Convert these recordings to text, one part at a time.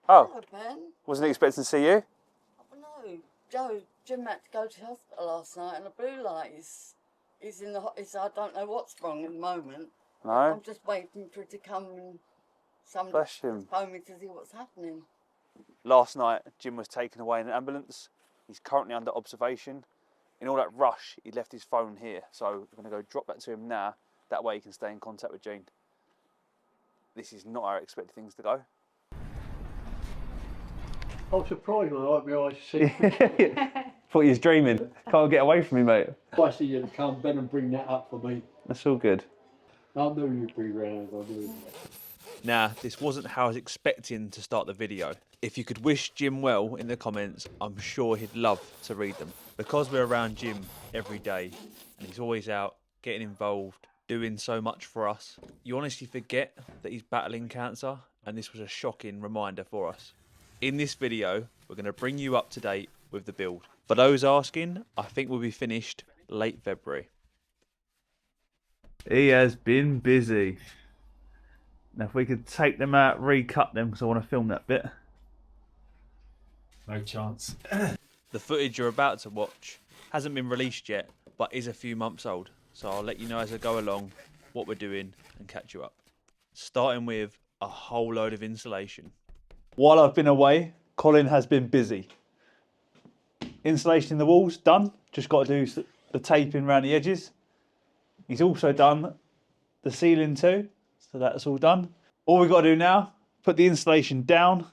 Oh. Hello, Ben. Wasn't expecting to see you. No, Jim had to go to hospital last night, and the blue light is in the. I don't know what's wrong at the moment. No. I'm just waiting for it to come and somebody Bless him. phone me to see what's happening. Last night, Jim was taken away in an ambulance. He's currently under observation. In all that rush, he left his phone here. So we're going to go drop that to him now. That way he can stay in contact with Jean. This is not how I expected things to go. I'm surprised when I open my eyes to see. Thought you was dreaming. Can't get away from me, mate. I see you to come, Ben, and bring that up for me. That's all good. I knew you'd be round, I knew. Now, this wasn't how I was expecting to start the video. If you could wish Jim well in the comments, I'm sure he'd love to read them. Because we're around Jim every day, and he's always out, getting involved, doing so much for us, you honestly forget that he's battling cancer, and this was a shocking reminder for us. In this video, we're going to bring you up to date with the build. For those asking, I think we'll be finished late February. He has been busy. Now if we could take them out, recut them, because I want to film that bit. No chance. The footage you're about to watch hasn't been released yet, but is a few months old. So I'll let you know as I go along what we're doing and catch you up. Starting with a whole load of insulation. While I've been away, Colin has been busy. Insulation in the walls, done. Just got to do the taping around the edges. He's also done the ceiling too, so that's all done. All we've got to do now, put the insulation down,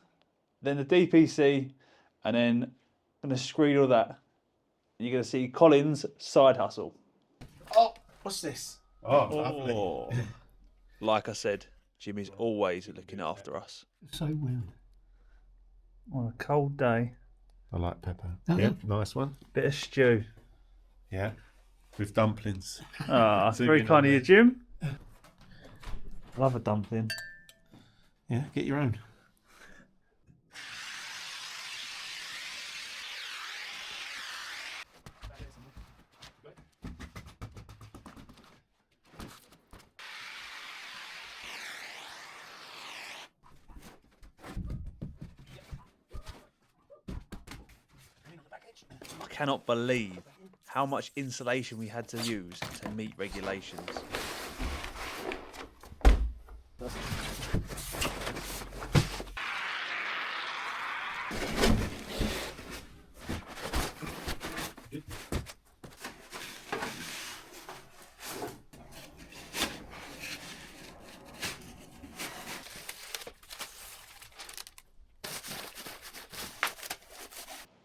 then the DPC, and then I'm going to screed all that. And you're going to see Colin's side hustle. Oh, what's this? Oh, lovely. Like I said, Jim is always looking after us. So weird. On a cold day. I like pepper. Yeah, nice one. Bit of stew. Yeah, with dumplings. Ah, very kind of you, Jim. Love a dumpling. Yeah, get your own. I cannot believe how much insulation we had to use to meet regulations.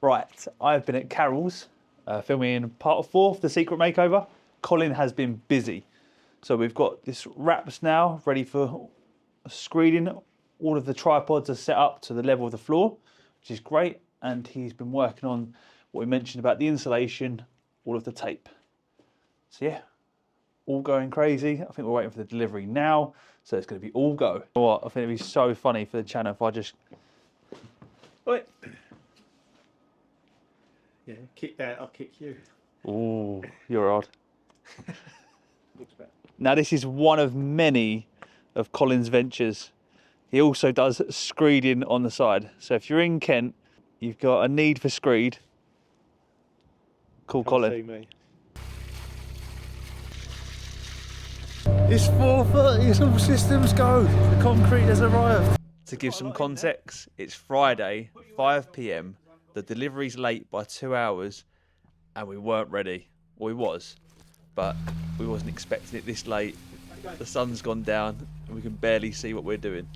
Right, I've been at Carol's filming part 4 of the Secret Makeover. Colin has been busy. So we've got this wraps now ready for screening. All of the tripods are set up to the level of the floor, which is great. And he's been working on what we mentioned about the insulation, all of the tape. So yeah, all going crazy. I think we're waiting for the delivery now. So it's going to be all go. You know what? I think it'd be so funny for the channel if I just... Wait. Yeah, kick that, I'll kick you. Ooh, you're odd. Now this is one of many of Colin's ventures. He also does screeding on the side. So if you're in Kent, you've got a need for screed, call Colin. See me. It's 4:30, it's all systems go. The concrete has arrived. To give some context, it's Friday, 5 PM. The delivery's late by 2 hours and we weren't ready. Well, we was, but we wasn't expecting it this late. The sun's gone down and we can barely see what we're doing.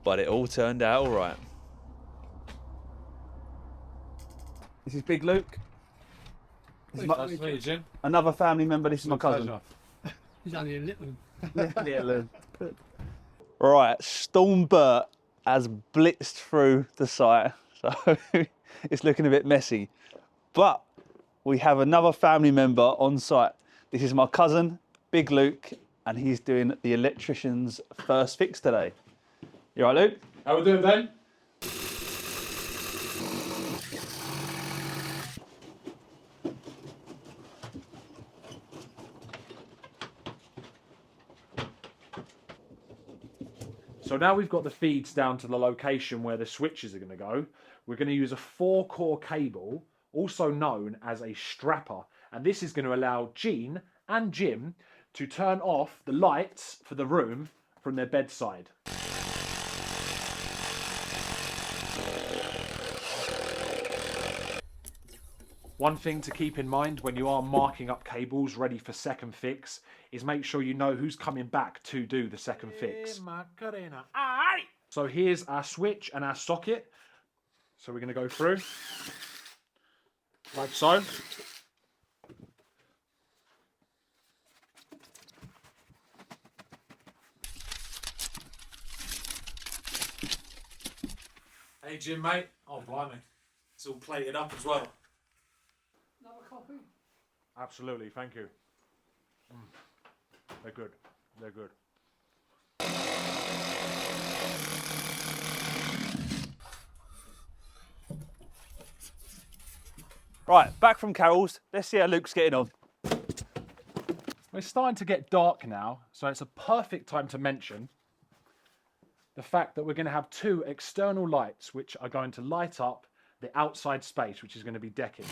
But it all turned out all right. This is Big Luke. This is Nice to meet you, Jim. another family member. This is my cousin. He's only a little. Right, Storm Bert has blitzed through the site, so it's looking a bit messy. But we have another family member on site. This is my cousin, Big Luke, and he's doing the electrician's first fix today. You all right, Luke? How we doing, Ben? So now we've got the feeds down to the location where the switches are going to go. We're going to use a 4-core cable, also known as a strapper. And this is going to allow Gene and Jim to turn off the lights for the room from their bedside. One thing to keep in mind when you are marking up cables ready for second fix is make sure you know who's coming back to do the second fix. So here's our switch and our socket. So we're going to go through like so. Hey Jim, mate. Oh, blimey. It's all plated up as well. Another coffee? Absolutely, thank you. They're good. They're good. Right, back from Carol's. Let's see how Luke's getting on. It's starting to get dark now, so it's a perfect time to mention the fact that we're going to have 2 external lights which are going to light up the outside space, which is going to be decking.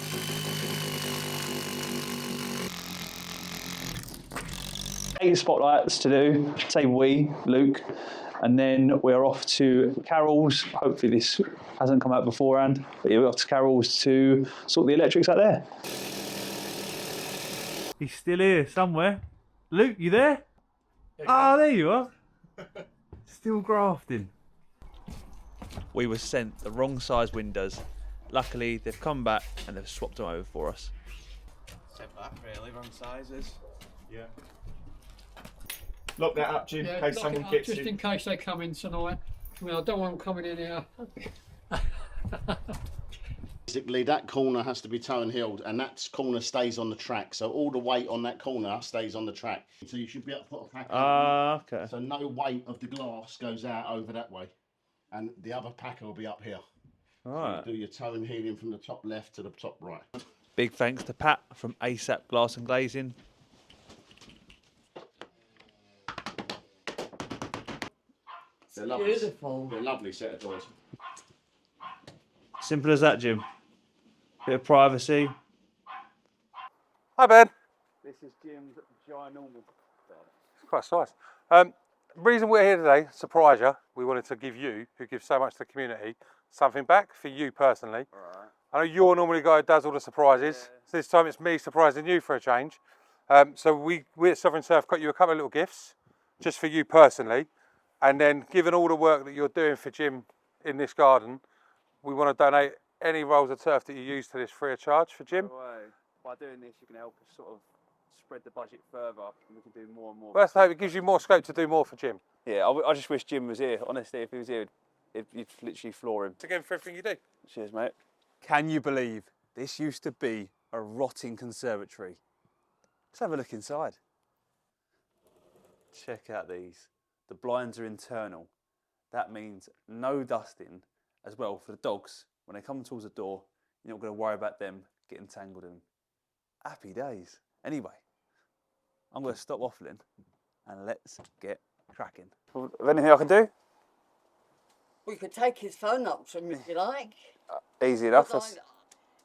Eight spotlights to do, say we, Luke, and then we're off to Carol's. Hopefully this hasn't come out beforehand, but yeah, we're off to Carol's to sort the electrics out there. He's still here somewhere. Luke, you there? Ah, there you are. Still grafting. We were sent the wrong size windows. Luckily, they've come back and they've swapped them over for us. Step back, really, wrong sizes. Yeah. Lock that up, Jim, in case someone gets just in case they come in tonight. I mean, I don't want them coming in here. Basically, that corner has to be toe and heeled, and that corner stays on the track. So all the weight on that corner stays on the track. So you should be able to put a pack out. Okay. So no weight of the glass goes out over that way. And the other packer will be up here. Alright. So you do your toe and heeling from the top left to the top right. Big thanks to Pat from ASAP Glass and Glazing. They're lovely. Beautiful. They're a lovely set of doors. Simple as that, Jim. Bit of privacy. Hi Ben. This is Jim's ginormous bed. It's quite nice. The reason we're here today, to surprise you, we wanted to give you, who give so much to the community, something back for you personally. Alright. I know you're normally the guy who does all the surprises, so this time it's me surprising you for a change. So we at Sovereign Surf got you a couple of little gifts, just for you personally, and then given all the work that you're doing for Jim in this garden, we want to donate any rolls of turf that you use to this free of charge for Jim. By doing this, you can help us sort of spread the budget further, and we can do more and more. Well, that's the hope. It gives you more scope to do more for Jim. Yeah, I just wish Jim was here. Honestly, if he was here, you'd literally floor him. Again for everything you do. Cheers, mate. Can you believe this used to be a rotting conservatory? Let's have a look inside. Check out these. The blinds are internal. That means no dusting as well for the dogs. When they come towards the door, you're not going to worry about them getting tangled in. Happy days. Anyway, I'm going to stop waffling and let's get cracking. Anything I can do? We could take his phone up to him if you like. Easy enough.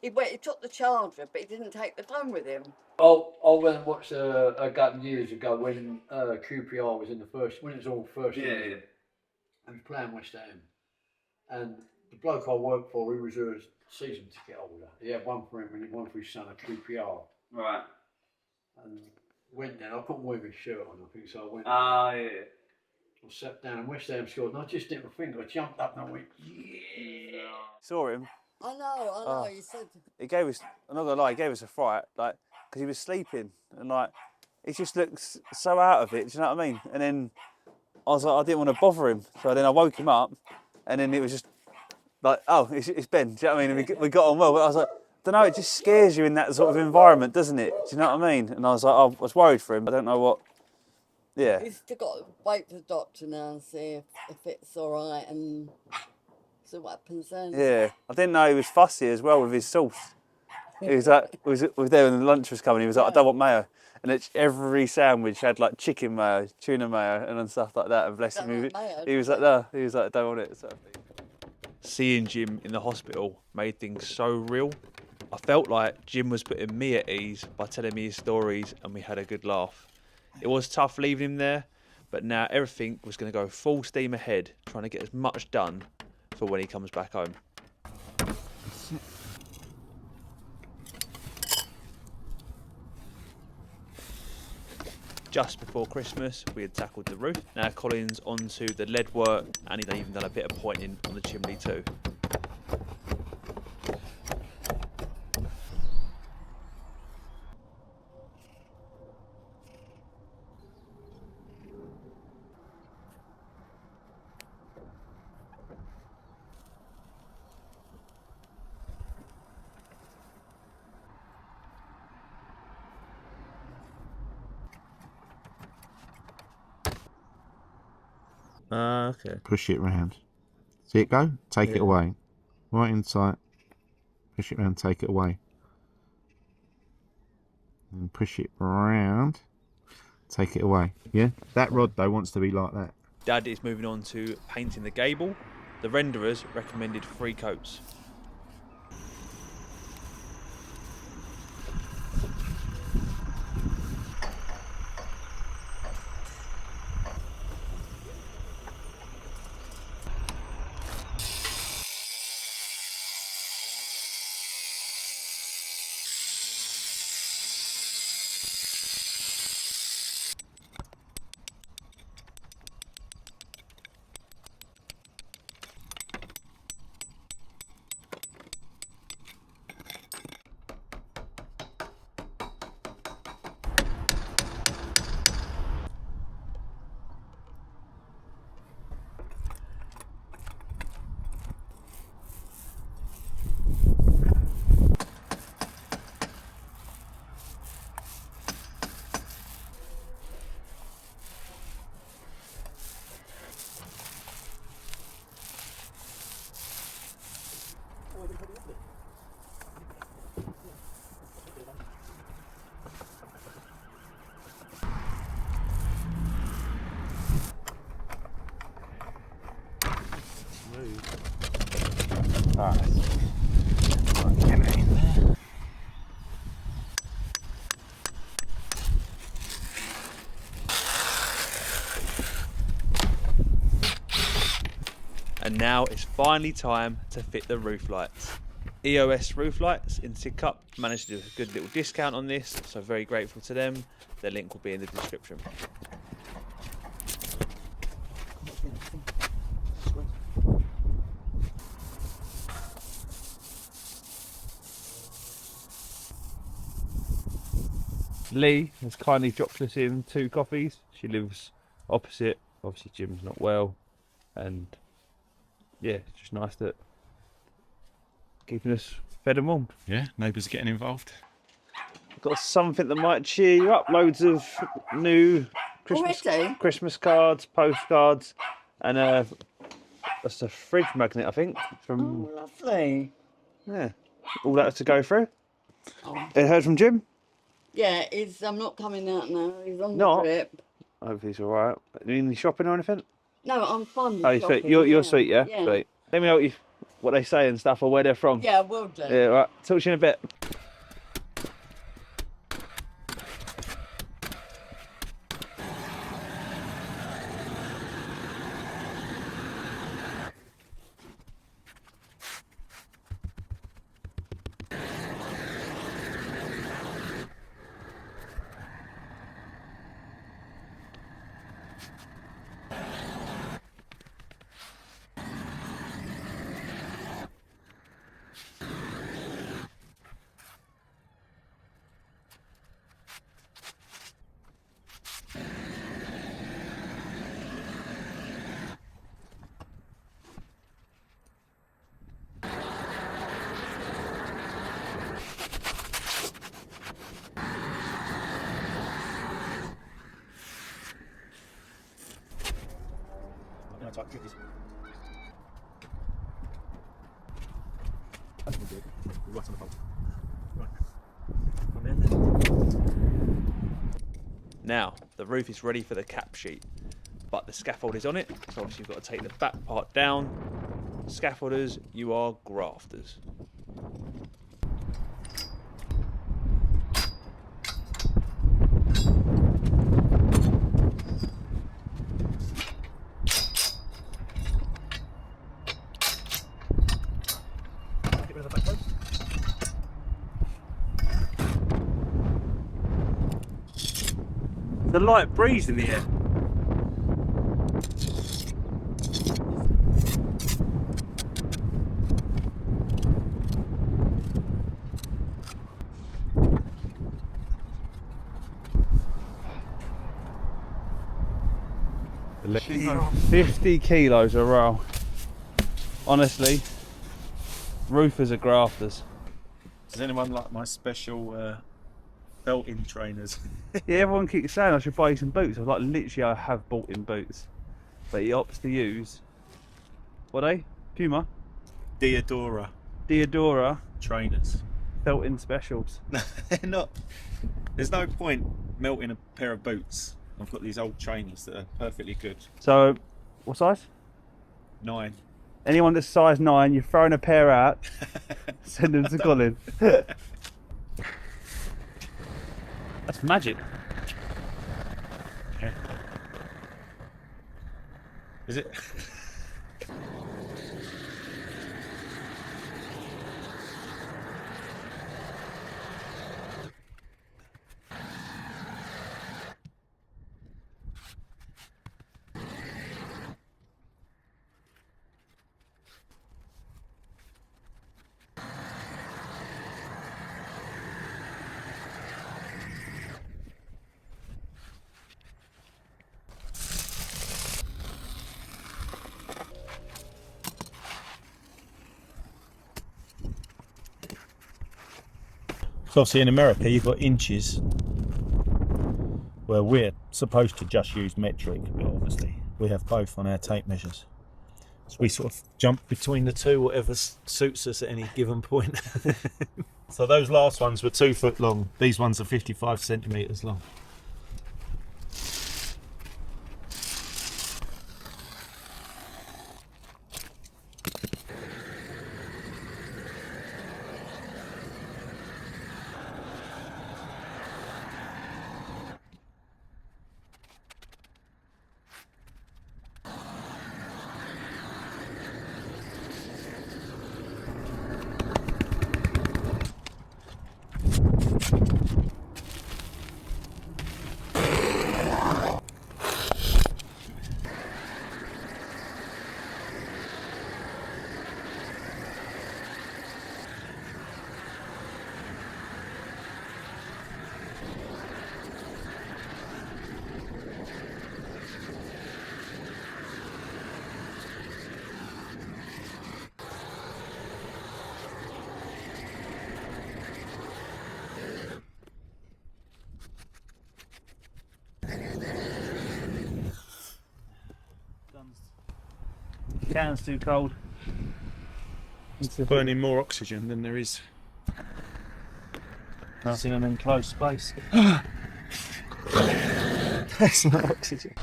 He took the charger, but he didn't take the phone with him. I went and watched a couple years ago when QPR was in the first, when it was all first year, and was playing West Ham. And the bloke I worked for, he was a season ticket holder. He had one for him and one for his son at QPR. Right. And went there, I couldn't wear my shirt on, I think, so I went. Yeah. I sat down and West Ham scored, and I just didn't think, I jumped up and I went, yeah. Saw him. I know, you said. He gave us, I'm not gonna lie, he gave us a fright, like, because he was sleeping and like, he just looked so out of it, do you know what I mean? And then I was like, I didn't want to bother him, so then I woke him up, and then it was just like, oh, it's Ben, do you know what I mean? And we got on well, but I was like, I don't know, it just scares you in that sort of environment, doesn't it? Do you know what I mean? And I was like, I was worried for him, I don't know what, yeah. He's still got to wait for the doctor now and see if it's all right and see what happens then. Yeah, I didn't know he was fussy as well with his sauce. He was like, we were there when the lunch was coming. He was like, I don't want mayo. And every sandwich had like chicken mayo, tuna mayo, and stuff like that. And bless him, Don't like mayo, he was do like, no. He was like, I don't want it. So. Seeing Jim in the hospital made things so real. I felt like Jim was putting me at ease by telling me his stories, and we had a good laugh. It was tough leaving him there, but now everything was going to go full steam ahead, trying to get as much done for when he comes back home. Just before Christmas, we had tackled the roof. Now Colin's onto the lead work, and he'd even done a bit of pointing on the chimney too. Okay. Push it round. See it go? Take it away. Right in sight. Push it round, take it away. And push it round. Take it away. Yeah? That rod though wants to be like that. Dad is moving on to painting the gable. The renderers recommended 3 coats. And now it's finally time to fit the roof lights. EOS roof lights in Sidcup managed to do a good little discount on this, so very grateful to them. Their link will be in the description. Lee has kindly dropped us in 2 coffees. She lives opposite. Obviously Jim's not well, and yeah, it's just nice that keeping us fed and warmed. Yeah, neighbours are getting involved. Got something that might cheer you up. Loads of new Already? Christmas cards, postcards, and that's a fridge magnet, I think. From Oh, lovely. yeah, all that to go through. Oh. Heard from Jim? Yeah, I'm not coming out now. He's on the Not? trip. Hope he's all right. Any shopping or anything? No, I'm fine with Oh, you're shopping, sweet. You're yeah. sweet, yeah? Yeah. Sweet. Let me know what they say and stuff, or where they're from. Yeah, will do. Yeah, right. Talk to you in a bit. Right on the bolt. Right. Now, the roof is ready for the cap sheet, but the scaffold is on it, so obviously you've got to take the back part down. Scaffolders, you are grafters. Get rid of the back post. The light breeze in the air. Electric. 50 kilos a roll. Honestly, roofers are grafters. Does anyone like my special belt-in trainers? Yeah, everyone keeps saying I should buy you some boots. I was like, literally, I have bought in boots, but he opts to use what are they? Puma, Diodora Diodora trainers. felt-in specials. They're not. There's no point melting a pair of boots. I've got these old trainers that are perfectly good. So, what size? 9. Anyone that's size 9, you're throwing a pair out. Send them to Colin. That's magic. Yeah. Is it? So obviously in America you've got inches, where we're supposed to just use metric, but obviously we have both on our tape measures. So we sort of jump between the two, whatever suits us at any given point. So those last ones were 2 foot long. These ones are 55 centimetres long. Can's too cold. It's burning more oxygen than there is. That's in an enclosed space. That's not oxygen.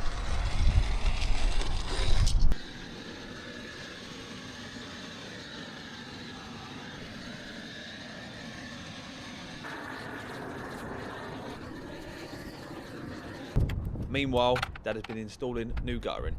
Meanwhile, Dad has been installing new guttering.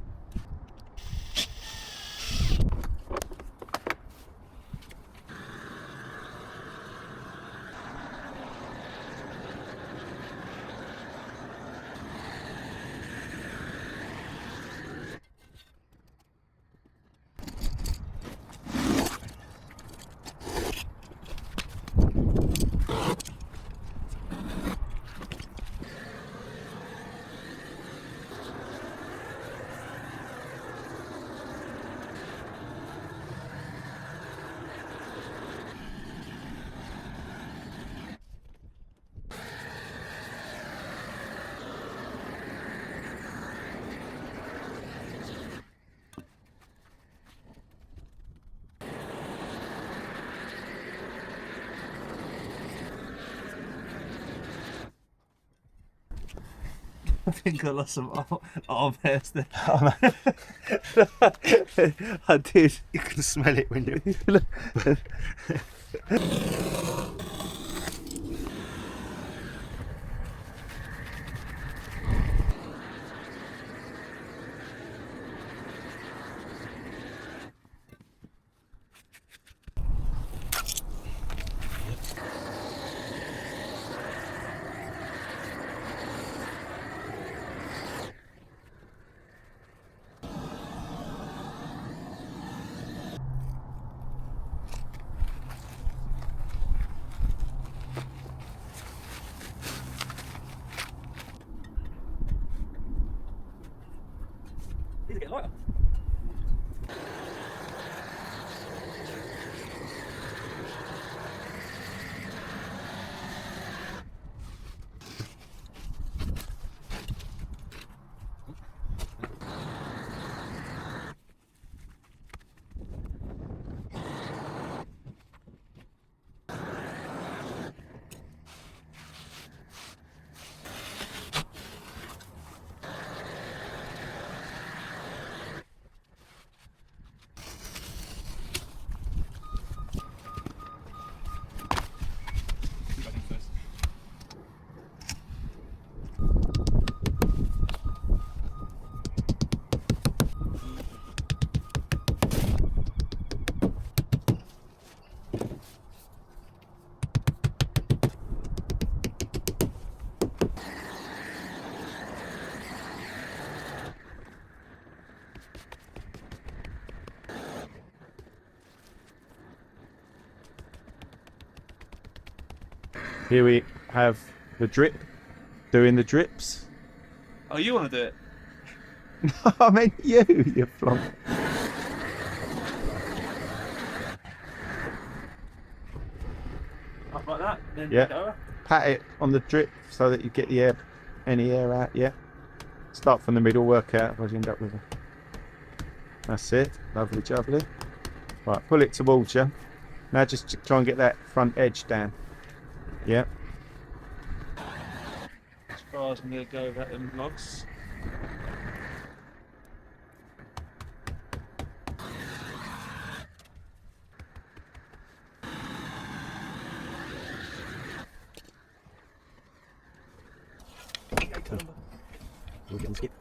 I think I lost some arm hairs there. Oh, no. I did. You can smell it when you. These are getting lighter. Here we have the drip, doing the drips. Oh, you want to do it? I mean you flunk. Up like that, then Yeah. go. Pat it on the drip so that you get the air, any air out. Yeah. Start from the middle, work out. Otherwise you end up with a. That's it. Lovely jubbly. Right, pull it towards you. Now just try and get that front edge down. Yeah. As far as I'm going to go without them logs. We'll get them skip.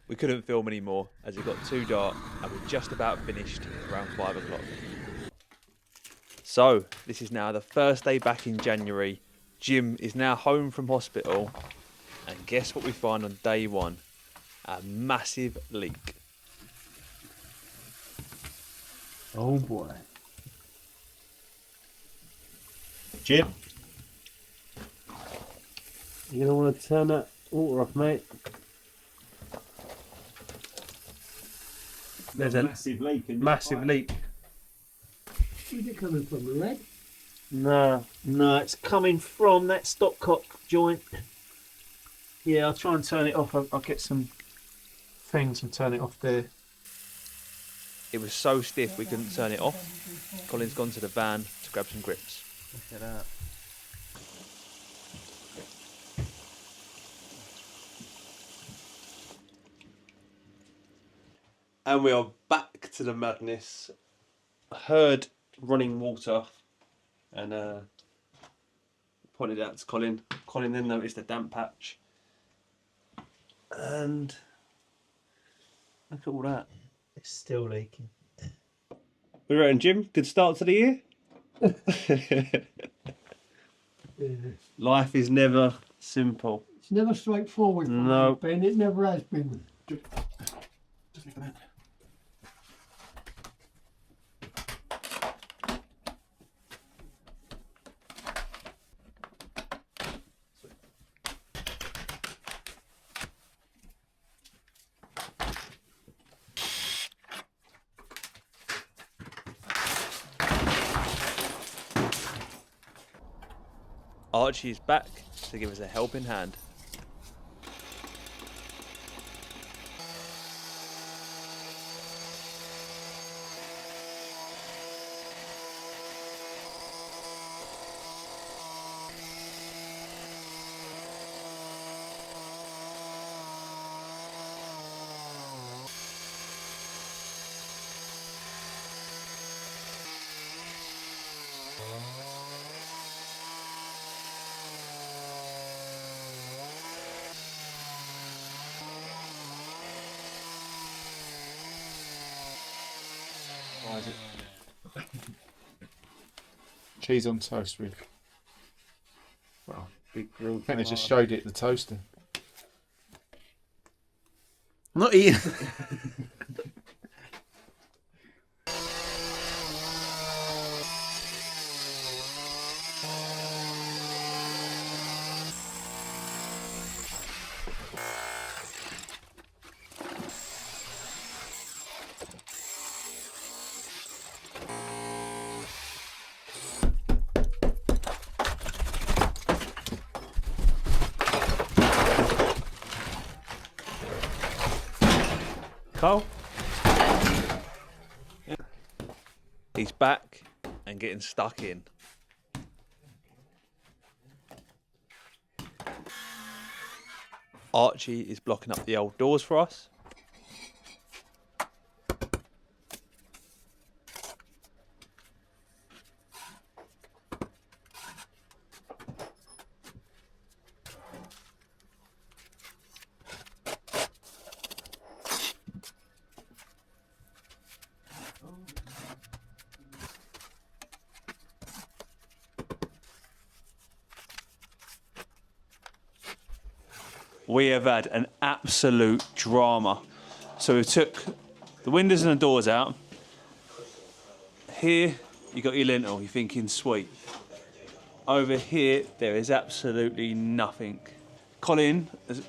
We couldn't film anymore as it got too dark and we're just about finished around 5 o'clock. So, this is now the first day back in January. Jim is now home from hospital, and guess what we find on day one? A massive leak. Oh boy. Jim, you're gonna want to turn that water off, mate. There's a massive leak. massive leak. Where's it coming from, the red? No, it's coming from that stopcock joint. Yeah, I'll try and turn it off. I'll get some things and turn it off there. It was so stiff we couldn't turn it off. Colin's gone to the van to grab some grips. Look at that. And we are back to the madness. I heard running water and pointed out to Colin. Colin then noticed a damp patch. And look at all that. It's still leaking. We reckon, Jim? Good start to the year? Life is never simple. It's never straightforward for No. me, Ben. It never has been. Just leave them out. Archie is back to give us a helping hand. Why is it? Cheese on toast with, well, Big grilled. I think they just showed it in the toaster. I'm not eating. Carl? He's back and getting stuck in. Archie is blocking up the old doors for us. We have had an absolute drama. So we took the windows and the doors out. Here, you got your lintel, you're thinking sweet. Over here, there is absolutely nothing. Colin has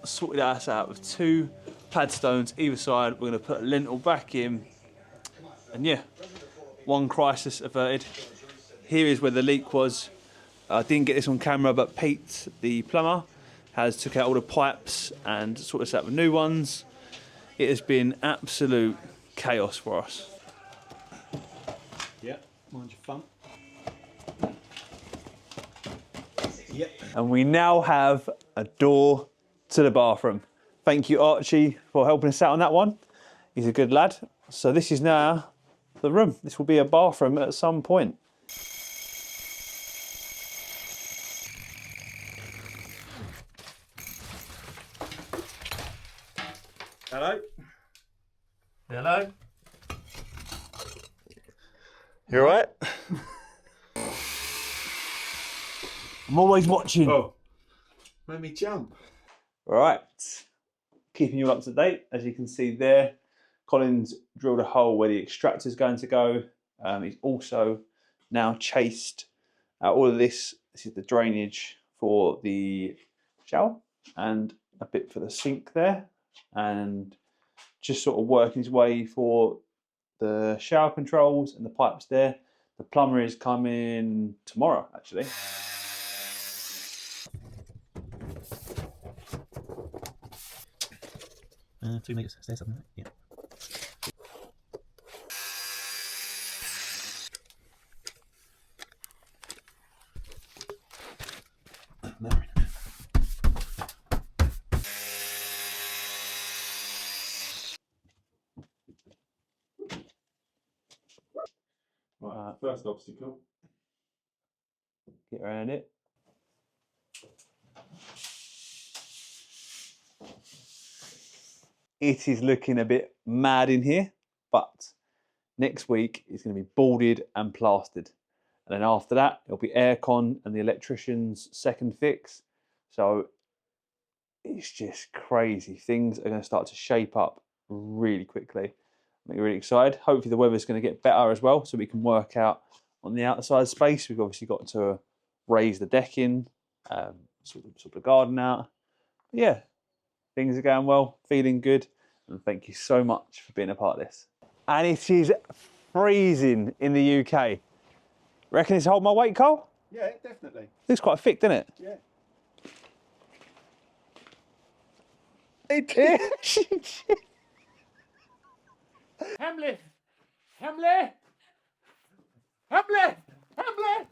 sorted us out with 2 pad stones either side. We're gonna put a lintel back in. And yeah, one crisis averted. Here is where the leak was. I didn't get this on camera, but Pete, the plumber, has took out all the pipes and sorted us out with new ones. It has been absolute chaos for us. Yeah, mind your fun. Yep. And we now have a door to the bathroom. Thank you, Archie, for helping us out on that one. He's a good lad. So this is now the room. This will be a bathroom at some point. Hello. Hello. You alright? I'm always watching. Oh. Made me jump. Right. Keeping you up to date, as you can see there. Colin's drilled a hole where the extractor is going to go. He's also now chased all of this. This is the drainage for the shower and a bit for the sink there. And just sort of working his way for the shower controls and the pipes there. The plumber is coming tomorrow, actually. 2 metres, stairs something like that. Yeah. Right, first obstacle. Get around it. It is looking a bit mad in here, but next week it's going to be boarded and plastered. And then after that, it'll be aircon and the electrician's second fix. So it's just crazy. Things are going to start to shape up really quickly. I'm really excited. Hopefully the weather's going to get better as well, so we can work out on the outside space. We've obviously got to raise the decking, sort the garden out. But yeah, things are going well, feeling good, and thank you so much for being a part of this. And it is freezing in the UK. Reckon it's hold my weight, Cole? Yeah, definitely. Looks quite thick, doesn't it? Yeah. It is. Hamlet! Hamlet! Hamlet! Hamlet!